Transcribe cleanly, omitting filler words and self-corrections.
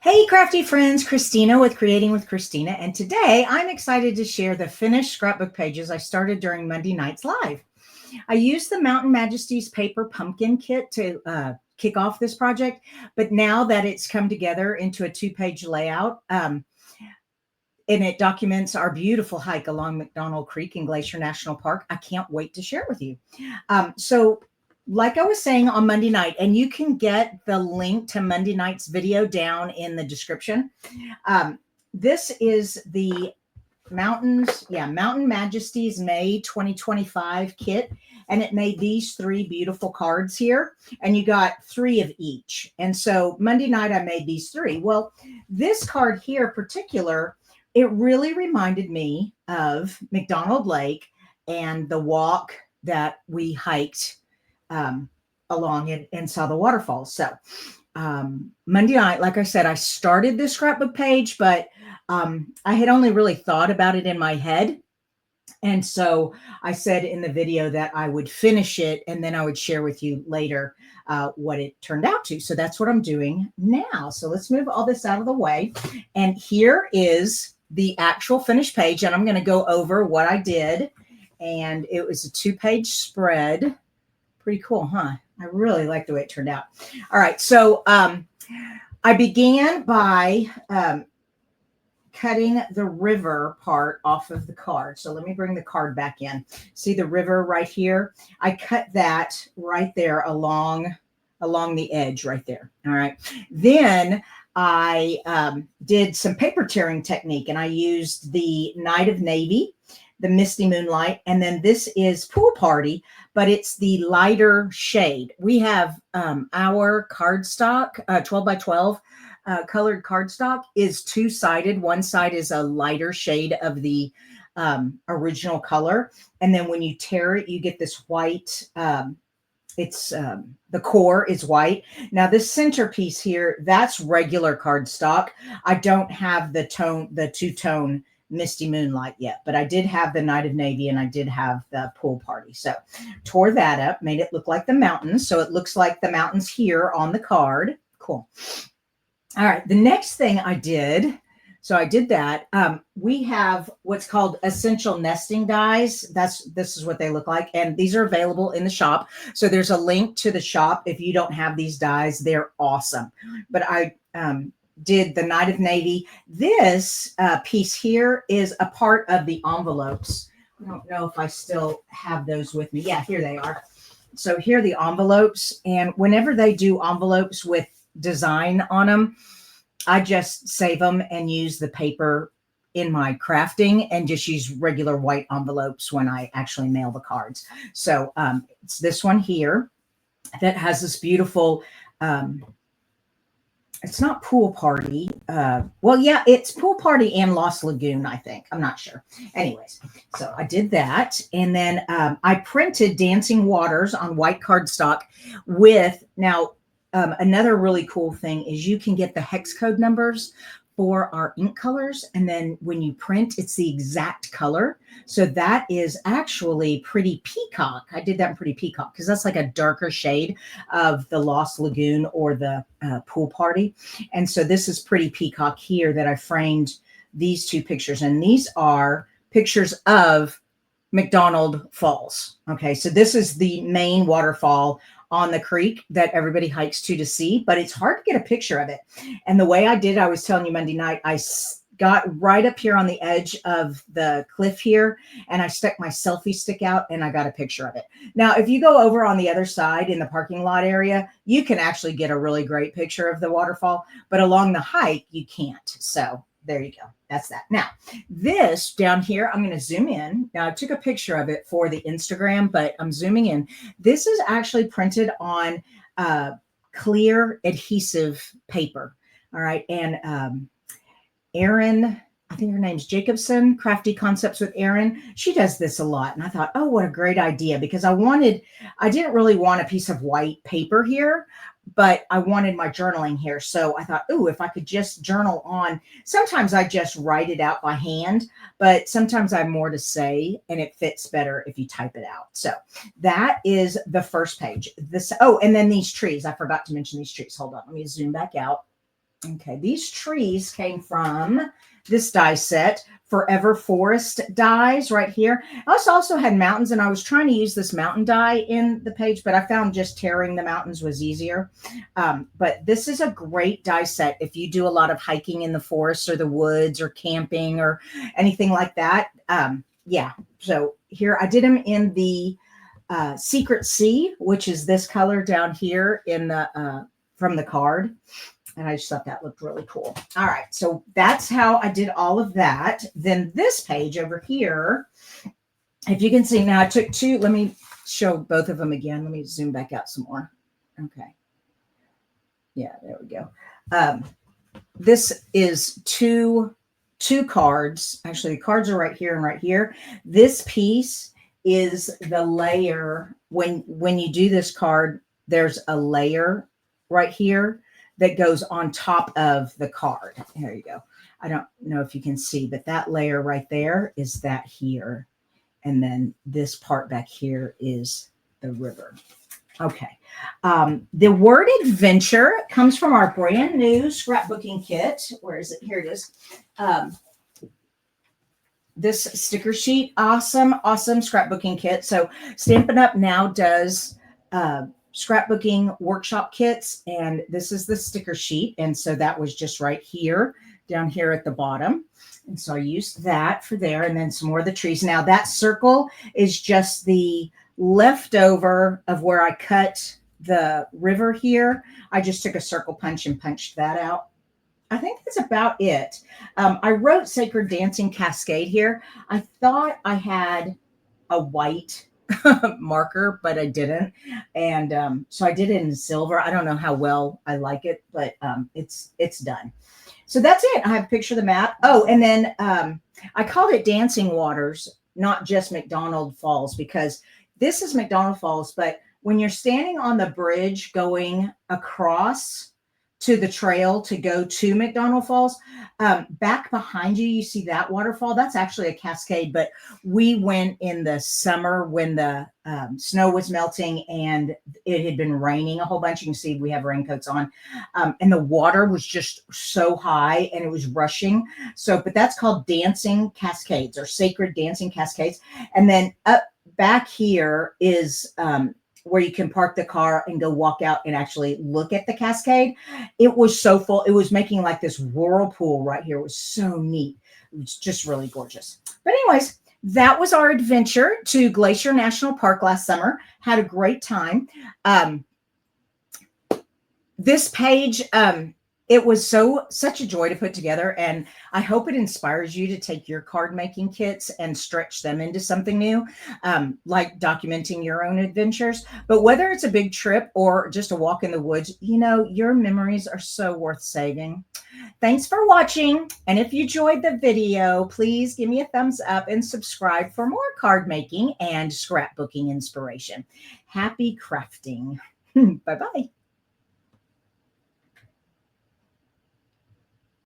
Hey, crafty friends, Kristina with Creating with Kristina, and today I'm excited to share the finished scrapbook pages I started during Monday night's live. I used the Mountain Majesty's paper pumpkin kit to kick off this project, but now that it's come together into a two-page layout, and it documents our beautiful hike along McDonald Creek in Glacier National Park, I can't wait to share it with you. So like I was saying on Monday night, and you can get the link to Monday night's video down in the description. This is the Mountain Majesty's May 2025 kit. And it made these three beautiful cards here. And you got three of each. And so Monday night, I made these three. Well, this card here in particular, it really reminded me of McDonald Lake and the walk that we hiked along it and saw the waterfalls. So Monday night, like I said, I started this scrapbook page, but I had only really thought about it in my head. And so I said in the video that I would finish it and then I would share with you later what it turned out to. So that's what I'm doing now. So let's move all this out of the way. And here is the actual finished page. And I'm going to go over what I did. And it was a two-page spread. Pretty cool, huh? I really like the way it turned out. All right. So I began by cutting the river part off of the card. So let me bring the card back in. See the river right here? I cut that right there along the edge right there. All right. Then I did some paper tearing technique and I used the Night of Navy, the Misty Moonlight, and then this is Pool Party, but it's the lighter shade. We have our cardstock, 12 by 12 colored cardstock is two-sided. One side is a lighter shade of the original color. And then when you tear it, you get this white, the core is white. Now this centerpiece here, that's regular cardstock. I don't have the two-tone Misty Moonlight yet, but I did have the Night of Navy and I did have the Pool Party. So tore that up, made it look like the mountains. So it looks like the mountains here on the card. Cool. All right. The next thing I did, so I did that. We have what's called essential nesting dies. This is what they look like. And these are available in the shop. So there's a link to the shop. If you don't have these dies, they're awesome. But I did the Night of Navy. This piece here is a part of the envelopes. I don't know if I still have those with me. Yeah, here they are. So here are the envelopes. And whenever they do envelopes with design on them, I just save them and use the paper in my crafting and just use regular white envelopes when I actually mail the cards. So it's this one here that has this beautiful it's not Pool Party. Well, yeah, it's Pool Party and Lost Lagoon, I think. I'm not sure. Anyways, so I did that. And then I printed Dancing Waters on white cardstock with, now, another really cool thing is you can get the hex code numbers for our ink colors. And then when you print, it's the exact color. So that is actually pretty peacock. I did that in pretty peacock because that's like a darker shade of the Lost Lagoon or the Pool Party. And so this is pretty peacock here that I framed these two pictures. And these are pictures of McDonald Falls. Okay, so this is the main waterfall on the creek that everybody hikes to see, but it's hard to get a picture of it. And the way I did, I was telling you Monday night, I got right up here on the edge of the cliff here and I stuck my selfie stick out and I got a picture of it. Now, if you go over on the other side in the parking lot area, you can actually get a really great picture of the waterfall, but along the hike, you can't. So there you go. That's that. Now, this down here, I'm going to zoom in. Now, I took a picture of it for the Instagram, but I'm zooming in. This is actually printed on clear adhesive paper. All right. And Erin, I think her name's Jacobson, Crafty Concepts with Erin. She does this a lot. And I thought, oh, what a great idea, because I didn't really want a piece of white paper here, but I wanted my journaling here. So I thought, oh, if I could just journal on, sometimes I just write it out by hand, but sometimes I have more to say and it fits better if you type it out. So that is the first page. Oh, and then these trees. I forgot to mention these trees. Hold on. Let me zoom back out. Okay, these trees came from this die set, Forever Forest dies right here. I also had mountains, and I was trying to use this mountain die in the page, but I found just tearing the mountains was easier. But this is a great die set if you do a lot of hiking in the forest or the woods or camping or anything like that. Yeah, so here I did them in the Secret Sea, which is this color down here in the from the card. And I just thought that looked really cool. All right, so that's how I did all of that. Then this page over here, if you can see now, I took two. Let me show both of them again. Let me zoom back out some more. Okay. Yeah, there we go. This is two cards. Actually, the cards are right here and right here. This piece is the layer. When you do this card, there's a layer right here that goes on top of the card. There you go. I don't know if you can see, but that layer right there is that here. And then this part back here is the river. Okay. The word adventure comes from our brand new scrapbooking kit. Where is it? Here it is. This sticker sheet, awesome scrapbooking kit. So Stampin' Up! Now does scrapbooking workshop kits, and this is the sticker sheet, and so that was just right here down here at the bottom, and so I used that for there, and then some more of the trees. Now that circle is just the leftover of where I cut the river here. I just took a circle punch and punched that out. I think that's about it. I wrote Sacred Dancing Cascade here. I thought I had a white marker, but I didn't. And so I did it in silver. I don't know how well I like it, but it's done. So that's it. I have a picture of the map. Oh, and then I called it Dancing Waters, not just McDonald Falls, because this is McDonald Falls, but when you're standing on the bridge going across to the trail to go to McDonald Falls, back behind you, you see that waterfall. That's actually a cascade, but we went in the summer when the snow was melting and it had been raining a whole bunch. You can see we have raincoats on, and the water was just so high and it was rushing. So, but that's called Dancing Cascades or Sacred Dancing Cascades. And then up back here is where you can park the car and go walk out and actually look at the cascade. It was so full. It was making like this whirlpool right here. It was so neat. It was just really gorgeous. But anyways, that was our adventure to Glacier National Park last summer. Had a great time. This page, it was such a joy to put together, and I hope it inspires you to take your card making kits and stretch them into something new, like documenting your own adventures. But whether it's a big trip or just a walk in the woods, you know, your memories are so worth saving. Thanks for watching. And if you enjoyed the video, please give me a thumbs up and subscribe for more card making and scrapbooking inspiration. Happy crafting. Bye-bye.